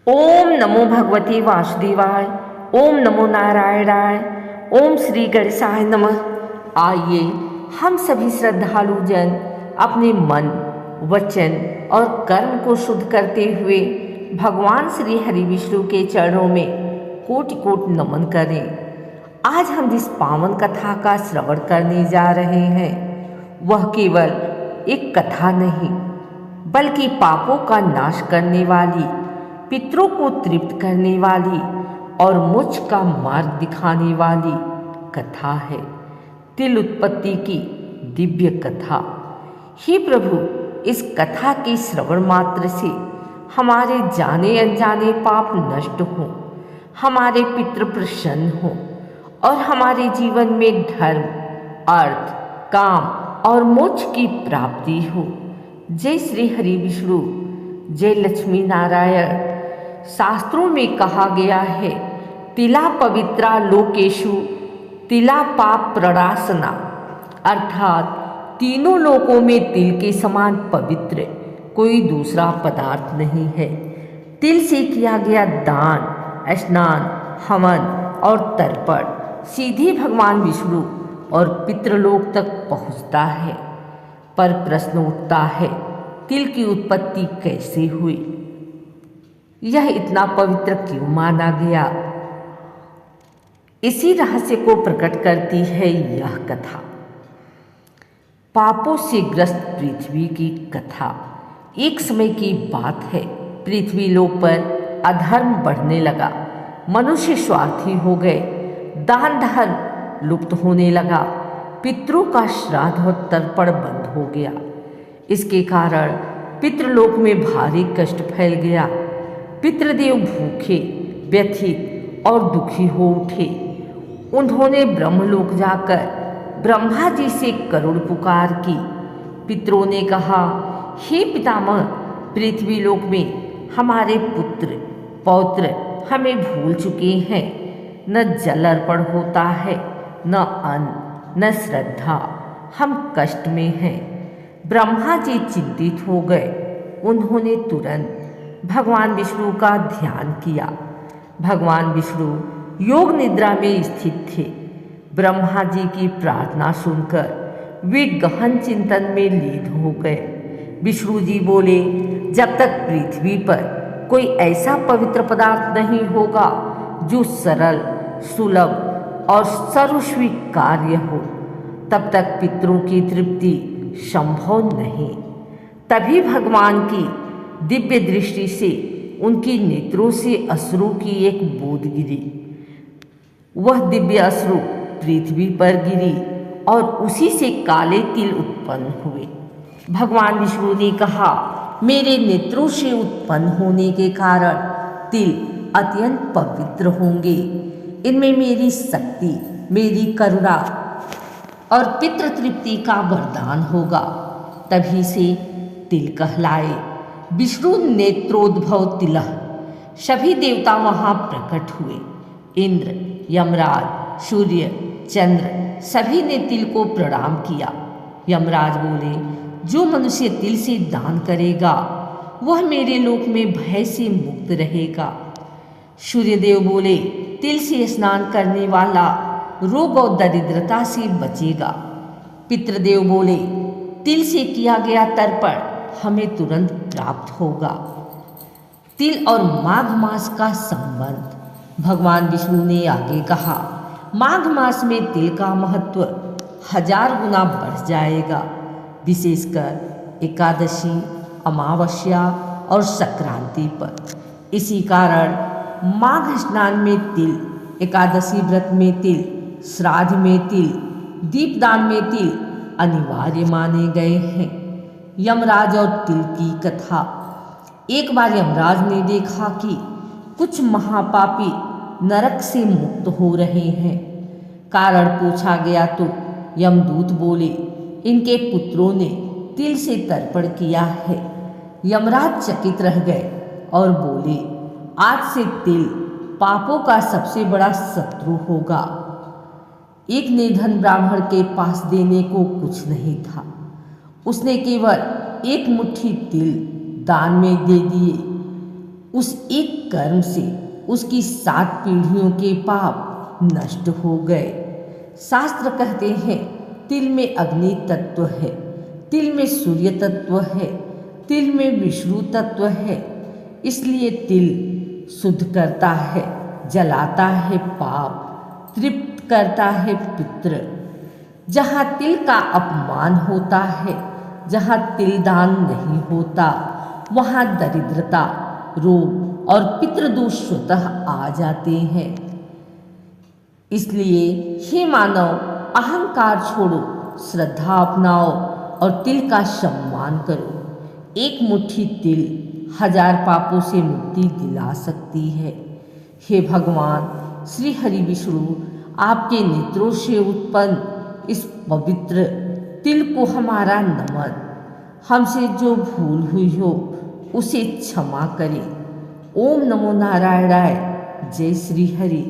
ओम नमो भगवते वासुदेवाय। ओम नमो नारायणाय। ओम श्री गणेशाय नमः। आइए हम सभी श्रद्धालु जन अपने मन, वचन और कर्म को शुद्ध करते हुए भगवान श्री हरि विष्णु के चरणों में कोटि कोटि नमन करें। आज हम जिस पावन कथा का श्रवण करने जा रहे हैं वह केवल एक कथा नहीं बल्कि पापों का नाश करने वाली, पितरों को तृप्त करने वाली और मोक्ष का मार्ग दिखाने वाली कथा है। तिल उत्पत्ति की दिव्य कथा। हे प्रभु, इस कथा के श्रवण मात्र से हमारे जाने अनजाने पाप नष्ट हों, हमारे पितृ प्रसन्न हों और हमारे जीवन में धर्म, अर्थ, काम और मोक्ष की प्राप्ति हो। जय श्री हरि विष्णु, जय लक्ष्मी नारायण। शास्त्रों में कहा गया है, तिला पवित्रा लोकेशु तिला पाप प्रणाशना, अर्थात तीनों लोकों में तिल के समान पवित्र कोई दूसरा पदार्थ नहीं है। तिल से किया गया दान, स्नान, हवन और तर्पण सीधे भगवान विष्णु और पितृलोक तक पहुँचता है। पर प्रश्न उठता है, तिल की उत्पत्ति कैसे हुई? यह इतना पवित्र क्यों माना गया? इसी रहस्य को प्रकट करती है यह कथा। पापों से ग्रस्त पृथ्वी की कथा। एक समय की बात है, पृथ्वी लोक पर अधर्म बढ़ने लगा, मनुष्य स्वार्थी हो गए, दान धर्म लुप्त होने लगा, पितरों का श्राद्ध और तर्पण बंद हो गया। इसके कारण पितृलोक में भारी कष्ट फैल गया। पितृदेव भूखे, व्यथित और दुखी हो उठे। उन्होंने ब्रह्मलोक जाकर ब्रह्मा जी से करुण पुकार की। पितरों ने कहा, हे पितामह, पृथ्वी लोक में हमारे पुत्र पौत्र हमें भूल चुके हैं। न जल अर्पण होता है, न अन्न, न श्रद्धा। हम कष्ट में हैं। ब्रह्मा जी चिंतित हो गए। उन्होंने तुरंत भगवान विष्णु का ध्यान किया। भगवान विष्णु योग निद्रा में स्थित थे। ब्रह्मा जी की प्रार्थना सुनकर वे गहन चिंतन में लीन हो गए। विष्णु जी बोले, जब तक पृथ्वी पर कोई ऐसा पवित्र पदार्थ नहीं होगा जो सरल, सुलभ और सर्वस्वीकार्य हो, तब तक पितरों की तृप्ति संभव नहीं। तभी भगवान की दिव्य दृष्टि से उनकी नेत्रों से अश्रु की एक बूंद गिरी। वह दिव्य अश्रु पृथ्वी पर गिरी और उसी से काले तिल उत्पन्न हुए। भगवान विष्णु ने कहा, मेरे नेत्रों से उत्पन्न होने के कारण तिल अत्यंत पवित्र होंगे। इनमें मेरी शक्ति, मेरी करुणा और पितृ तृप्ति का वरदान होगा। तभी से तिल कहलाए। विष्णु नेत्रोद्भव तिलः। सभी देवता वहाँ प्रकट हुए। इंद्र, यमराज, सूर्य, चंद्र सभी ने तिल को प्रणाम किया। यमराज बोले, जो मनुष्य तिल से दान करेगा वह मेरे लोक में भय से मुक्त रहेगा। सूर्यदेव बोले, तिल से स्नान करने वाला रोग और दरिद्रता से बचेगा। पितृदेव बोले, तिल से किया गया तर्पण हमें तुरंत प्राप्त होगा। तिल और माघ मास का संबंध। भगवान विष्णु ने आगे कहा, माघ मास में तिल का महत्व 1000 गुना बढ़ जाएगा, विशेषकर एकादशी, अमावस्या और संक्रांति पर। इसी कारण माघ स्नान में तिल, एकादशी व्रत में तिल, श्राद्ध में तिल, दीपदान में तिल अनिवार्य माने गए हैं। यमराज और तिल की कथा। एक बार यमराज ने देखा कि कुछ महापापी नरक से मुक्त हो रहे हैं। कारण पूछा गया तो यमदूत बोले, इनके पुत्रों ने तिल से तर्पण किया है। यमराज चकित रह गए और बोले, आज से तिल पापों का सबसे बड़ा शत्रु होगा। एक निर्धन ब्राह्मण के पास देने को कुछ नहीं था। उसने केवल एक मुट्ठी तिल दान में दे दिए। उस एक कर्म से उसकी 7 पीढ़ियों के पाप नष्ट हो गए। शास्त्र कहते हैं तिल में अग्नि तत्व है, तिल में सूर्य तत्व है, तिल में विष्णु तत्व है। इसलिए तिल शुद्ध करता है, जलाता है पाप, तृप्त करता है पितृ। जहाँ तिल का अपमान होता है, जहाँ तिलदान नहीं होता, वहाँ दरिद्रता, रोग और पितृदोष स्वतः आ जाते हैं। इसलिए हे मानव, अहंकार छोड़ो, श्रद्धा अपनाओ और तिल का सम्मान करो। एक मुट्ठी तिल 1000 पापों से मुक्ति दिला सकती है। हे भगवान श्री हरि विष्णु, आपके नेत्रों से उत्पन्न इस पवित्र तिल को हमारा नमन। हमसे जो भूल हुई हो उसे क्षमा करें। ओम नमो नारायणाय। जय श्री हरि।